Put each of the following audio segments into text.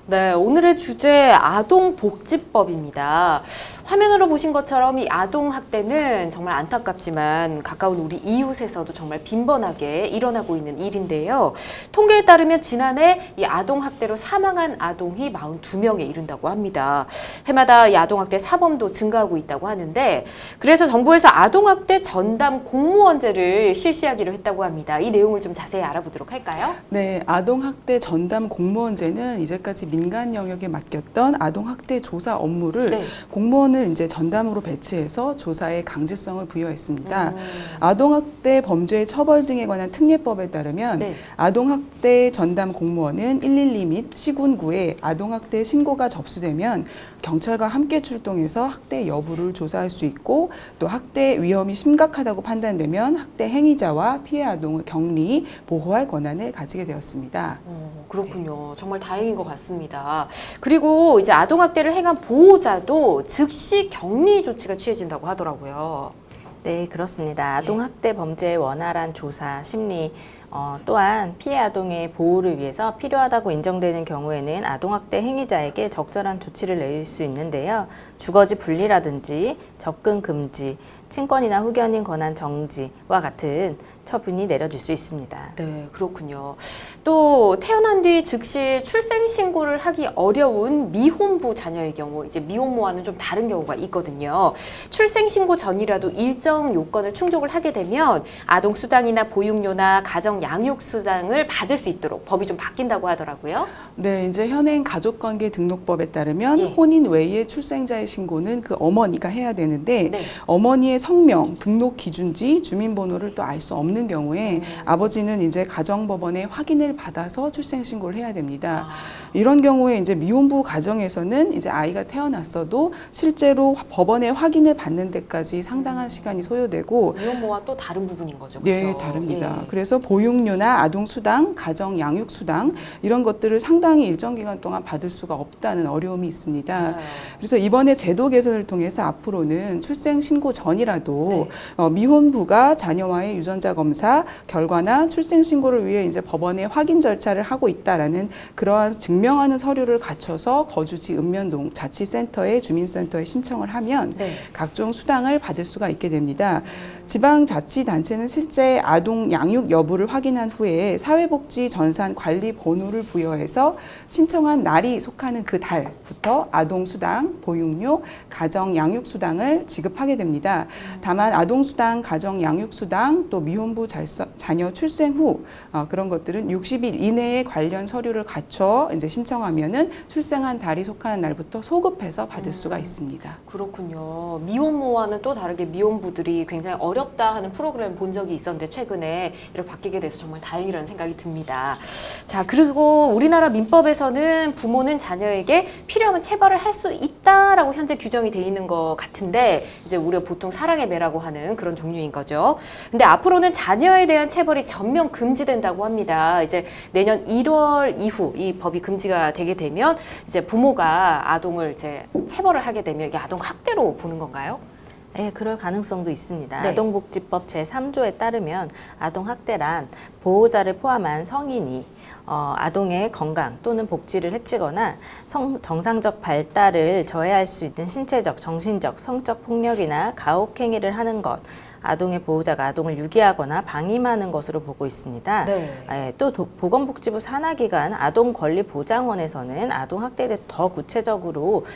네, 오늘의 주제 아동복지법입니다. 화면으로 보신 것처럼 이 아동학대는 정말 안타깝지만 가까운 우리 이웃에서도 정말 빈번하게 일어나고 있는 일인데요. 통계에 따르면 지난해 이 아동학대로 사망한 아동이 42명에 이른다고 합니다. 해마다 이 아동학대 사범도 증가하고 있다고 하는데 그래서 정부에서 아동학대 전담 공무원제를 실시하기로 했다고 합니다. 이 내용을 좀 자세히 알아보도록 할까요? 네, 아동학대 전담 공무원제는 이제까지 민간 영역에 맡겼던 아동학대 조사 업무를 네. 공무원을 이제 전담으로 배치해서 조사에 강제성을 부여했습니다. 아동학대 범죄의 처벌 등에 관한 특례법에 따르면 네. 아동학대 전담 공무원은 112 및 시군구에 아동학대 신고가 접수되면 경찰과 함께 출동해서 학대 여부를 조사할 수 있고 또 학대 위험이 심각하다고 판단되면 학대 행위자와 피해 아동을 격리, 보호할 권한을 가지게 되었습니다. 그렇군요. 정말 다행인 것 같습니다. 그리고 이제 아동학대를 행한 보호자도 즉시 격리 조치가 취해진다고 하더라고요. 네, 그렇습니다. 아동학대 범죄의 원활한 조사, 심리, 또한 피해 아동의 보호를 위해서 필요하다고 인정되는 경우에는 아동학대 행위자에게 적절한 조치를 내릴 수 있는데요. 주거지 분리라든지 접근 금지, 친권이나 후견인 권한 정지와 같은 처분이 내려질 수 있습니다. 네, 그렇군요. 또 태어난 뒤 즉시 출생 신고를 하기 어려운 미혼부 자녀의 경우 이제 미혼모와는 좀 다른 경우가 있거든요. 출생 신고 전이라도 일정 요건을 충족을 하게 되면 아동 수당이나 보육료나 가정 양육 수당을 받을 수 있도록 법이 좀 바뀐다고 하더라고요. 네, 이제 현행 가족관계 등록법에 따르면 예. 혼인 외의 출생자의 신고는 그 어머니가 해야 되는데 네. 어머니의 성명, 등록 기준지, 주민번호를 또 알 수 없는 경우에 아버지는 이제 가정법원에 확인을 받아서 출생신고를 해야 됩니다. 이런 경우에 이제 미혼부 가정에서는 이제 아이가 태어났어도 실제로 법원에 확인을 받는 데까지 상당한 시간이 소요되고 미혼모와 또 다른 부분인 거죠. 그렇죠? 네, 다릅니다. 예. 그래서 보육료나 아동수당, 가정양육수당 이런 것들을 상당히 일정 기간 동안 받을 수가 없다는 어려움이 있습니다. 맞아요. 그래서 이번에 제도 개선을 통해서 앞으로는 출생 신고 전이라도 네. 미혼부가 자녀와의 유전자 검사 결과나 출생 신고를 위해 이제 법원에 확인 절차를 하고 있다라는 그러한 증명하는 서류를 갖춰서 거주지 읍면동 자치센터에 주민센터에 신청을 하면 네. 각종 수당을 받을 수가 있게 됩니다. 지방자치단체는 실제 아동 양육 여부를 확인한 후에 사회복지 전산 관리 번호를 부여해서 신청한 날이 속하는 그 달부터 아동수당, 보육료, 가정양육수당을 지급하게 됩니다. 다만 아동수당, 가정양육수당, 또 미혼부 자녀 출생 후 그런 것들은 60일 이내에 관련 서류를 갖춰 이제 신청하면은 출생한 달이 속하는 날부터 소급해서 받을 수가 있습니다. 그렇군요. 미혼모와는 또 다르게 미혼부들이 굉장히 어렵다 하는 프로그램 본 적이 있었는데 최근에 이렇게 바뀌게 돼서 정말 다행이라는 생각이 듭니다. 자, 그리고 우리나라 민법에서는 부모는 자녀에게 필요하면 체벌을 할 수 있다라고 현재 규정이 돼 있는 것 같은데 이제 우리가 보통 사랑의 매라고 하는 그런 종류인 거죠. 근데 앞으로는 자녀에 대한 체벌이 전면 금지된다고 합니다. 이제 내년 1월 이후 이 법이 금지가 되게 되면 이제 부모가 아동을 이제 체벌을 하게 되면 이게 아동 학대로 보는 건가요? 네, 그럴 가능성도 있습니다. 네. 아동복지법 제3조에 따르면 아동학대란 보호자를 포함한 성인이 아동의 건강 또는 복지를 해치거나 정상적 발달을 저해할 수 있는 신체적, 정신적, 성적 폭력이나 가혹행위를 하는 것, 아동의 보호자가 아동을 유기하거나 방임하는 것으로 보고 있습니다. 네. 또 보건복지부 산하기관 아동권리보장원에서는 아동학대에 대해 더 구체적으로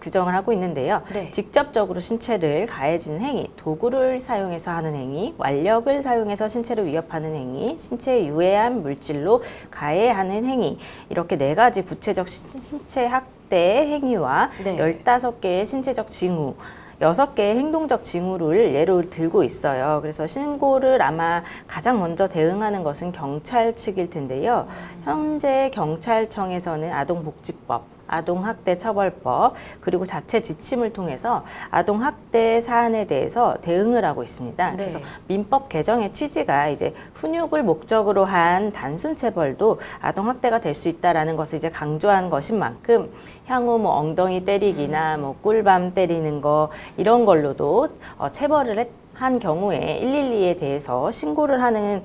규정을 하고 있는데요. 네. 직접적으로 신체를 가해지는 행위, 도구를 사용해서 하는 행위, 완력을 사용해서 신체를 위협하는 행위, 신체에 유해한 물질로 가해하는 행위, 이렇게 4가지 구체적 신체 학대 행위와 네. 15개의 신체적 징후, 6개의 행동적 징후를 예로 들고 있어요. 그래서 신고를 아마 가장 먼저 대응하는 것은 경찰 측일 텐데요. 현재 경찰청에서는 아동복지법, 아동학대처벌법, 그리고 자체 지침을 통해서 아동학대 사안에 대해서 대응을 하고 있습니다. 네. 그래서 민법 개정의 취지가 이제 훈육을 목적으로 한 단순 체벌도 아동학대가 될 수 있다라는 것을 이제 강조한 것인 만큼 향후 뭐 엉덩이 때리기나 뭐 꿀밤 때리는 거 이런 걸로도 체벌을 한 경우에 112에 대해서 신고를 하는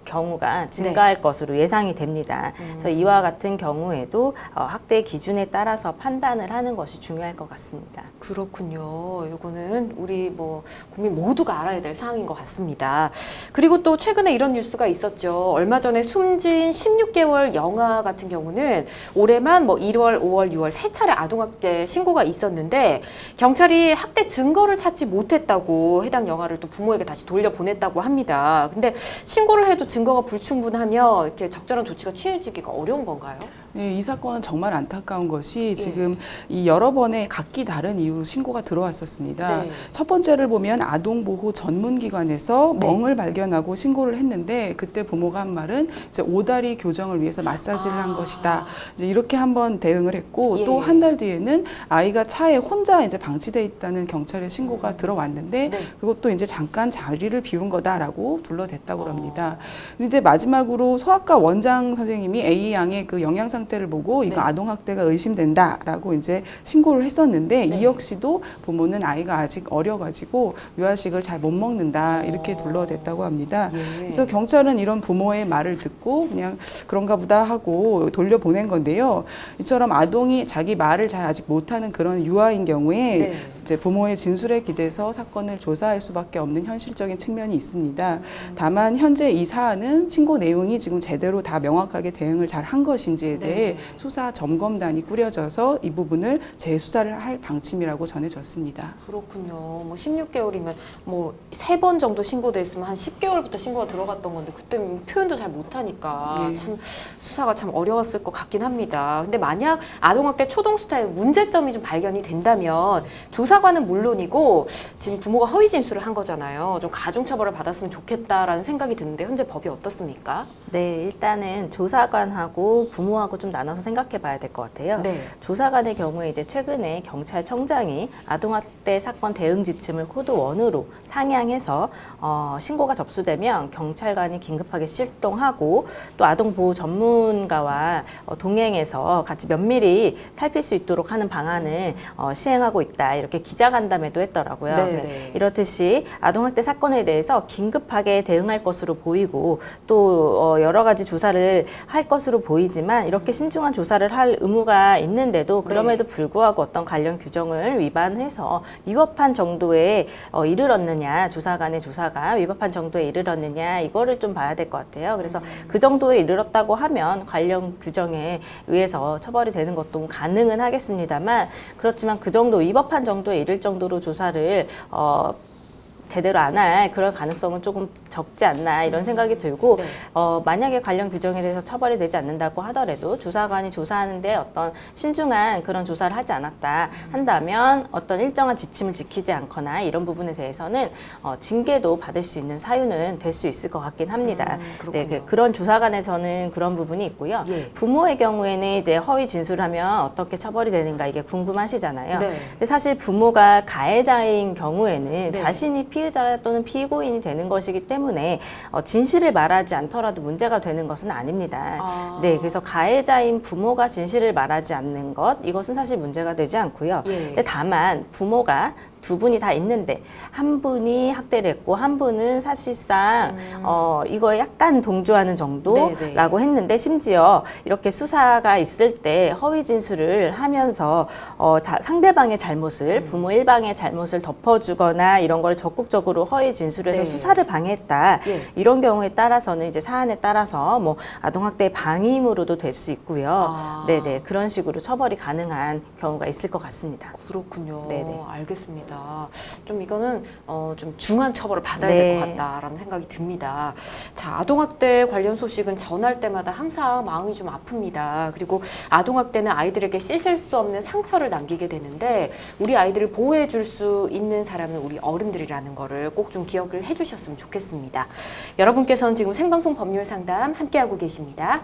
경우가 증가할 것으로 예상이 됩니다. 그래서 이와 같은 경우에도 학대 기준에 따라서 판단을 하는 것이 중요할 것 같습니다. 그렇군요. 이거는 우리 뭐 국민 모두가 알아야 될 사항인 것 같습니다. 그리고 또 최근에 이런 뉴스가 있었죠. 얼마 전에 숨진 16개월 영아 같은 경우는 올해만 뭐 1월, 5월, 6월 세 차례 아동학대 신고가 있었는데 경찰이 학대 증거를 찾지 못했다고 해당 영아를 또 부모에게 다시 돌려보냈다고 합니다. 근데 신고를 해도 증거가 불충분하면 이렇게 적절한 조치가 취해지기가 어려운 건가요? 네, 이 사건은 정말 안타까운 것이 지금 이 여러 번의 각기 다른 이유로 신고가 들어왔었습니다. 네. 첫 번째를 보면 아동보호 전문기관에서 네. 멍을 발견하고 신고를 했는데 그때 부모가 한 말은 이제 오다리 교정을 위해서 마사지를 한 것이다. 이제 이렇게 한번 대응을 했고 예. 또 한 달 뒤에는 아이가 차에 혼자 이제 방치돼 있다는 경찰의 신고가 들어왔는데 네. 그것도 이제 잠깐 자리를 비운 거다라고 둘러댔다고 합니다. 이제 마지막으로 소아과 원장 선생님이 A 양의 그 영양 상태를 보고 이거 네. 아동학대가 의심된다라고 이제 신고를 했었는데 네. 이 역시도 부모는 아이가 아직 어려가지고 유아식을 잘 못 먹는다 이렇게 둘러댔다고 합니다. 예. 그래서 경찰은 이런 부모의 말을 듣고 그냥 그런가 보다 하고 돌려보낸 건데요. 이처럼 아동이 자기 말을 잘 아직 못하는 그런 유아인 경우에 네. 이제 부모의 진술에 기대서 사건을 조사할 수밖에 없는 현실적인 측면이 있습니다. 다만 현재 이 사안은 신고 내용이 지금 제대로 다 명확하게 대응을 잘 한 것인지에 대해 네. 수사 점검단이 꾸려져서 이 부분을 재수사를 할 방침이라고 전해졌습니다. 그렇군요. 뭐 16개월이면 뭐 3번 정도 신고됐으면 한 10개월부터 신고가 들어갔던 건데 그때 표현도 잘 못하니까 예. 참 수사가 참 어려웠을 것 같긴 합니다. 근데 만약 아동학대 초동수사에 문제점이 좀 발견이 된다면 조사관은 물론이고 지금 부모가 허위 진술을 한 거잖아요. 좀 가중처벌을 받았으면 좋겠다라는 생각이 드는데 현재 법이 어떻습니까? 네, 일단은 조사관하고 부모하고 좀 나눠서 생각해 봐야 될 것 같아요. 네. 조사관의 경우에 이제 최근에 경찰청장이 아동학대 사건 대응 지침을 코드 1으로 상향해서 신고가 접수되면 경찰관이 긴급하게 출동하고 또 아동보호 전문가와 동행해서 같이 면밀히 살필 수 있도록 하는 방안을 시행하고 있다. 이렇게 기자간담회도 했더라고요. 네, 네. 이렇듯이 아동학대 사건에 대해서 긴급하게 대응할 것으로 보이고 또 여러 가지 조사를 할 것으로 보이지만 이렇게 신중한 조사를 할 의무가 있는데도 그럼에도 불구하고 어떤 관련 규정을 위반해서 위법한 정도에 이르렀느냐, 조사관의 조사가 위법한 정도에 이르렀느냐 이거를 좀 봐야 될 것 같아요. 그래서 그 정도에 이르렀다고 하면 관련 규정에 의해서 처벌이 되는 것도 가능은 하겠습니다만 그렇지만 그 정도 위법한 정도에 이를 정도로 조사를 제대로 안 할 그럴 가능성은 조금 적지 않나 이런 생각이 들고 네. 만약에 관련 규정에 대해서 처벌이 되지 않는다고 하더라도 조사관이 조사하는데 어떤 신중한 그런 조사를 하지 않았다 한다면 어떤 일정한 지침을 지키지 않거나 이런 부분에 대해서는 징계도 받을 수 있는 사유는 될 수 있을 것 같긴 합니다. 그렇군요. 네, 그런 조사관에서는 그런 부분이 있고요. 예. 부모의 경우에는 이제 허위 진술하면 어떻게 처벌이 되는가 이게 궁금하시잖아요. 네. 근데 사실 부모가 가해자인 경우에는 네. 자신이 피의자 또는 피고인이 되는 것이기 때문에 진실을 말하지 않더라도 문제가 되는 것은 아닙니다. 아. 네, 그래서 가해자인 부모가 진실을 말하지 않는 것 이것은 사실 문제가 되지 않고요. 예. 근데 다만 부모가 두 분이 다 있는데 한 분이 학대를 했고 한 분은 사실상 이거에 약간 동조하는 정도라고 했는데 심지어 이렇게 수사가 있을 때 허위 진술을 하면서 상대방의 잘못을 부모 일방의 잘못을 덮어주거나 이런 걸 적극적으로 허위 진술해서 네. 수사를 방해했다. 예. 이런 경우에 따라서는 이제 사안에 따라서 뭐 아동학대 방임으로도 될 수 있고요. 아. 네네 그런 식으로 처벌이 가능한 경우가 있을 것 같습니다. 그렇군요. 네네. 알겠습니다. 좀 이거는 좀 중한 처벌을 받아야 네. 될 것 같다라는 생각이 듭니다. 자, 아동학대 관련 소식은 전할 때마다 항상 마음이 좀 아픕니다. 그리고 아동학대는 아이들에게 씻을 수 없는 상처를 남기게 되는데 우리 아이들을 보호해 줄 수 있는 사람은 우리 어른들이라는 거를 꼭 좀 기억을 해주셨으면 좋겠습니다. 여러분께서는 지금 생방송 법률 상담 함께하고 계십니다.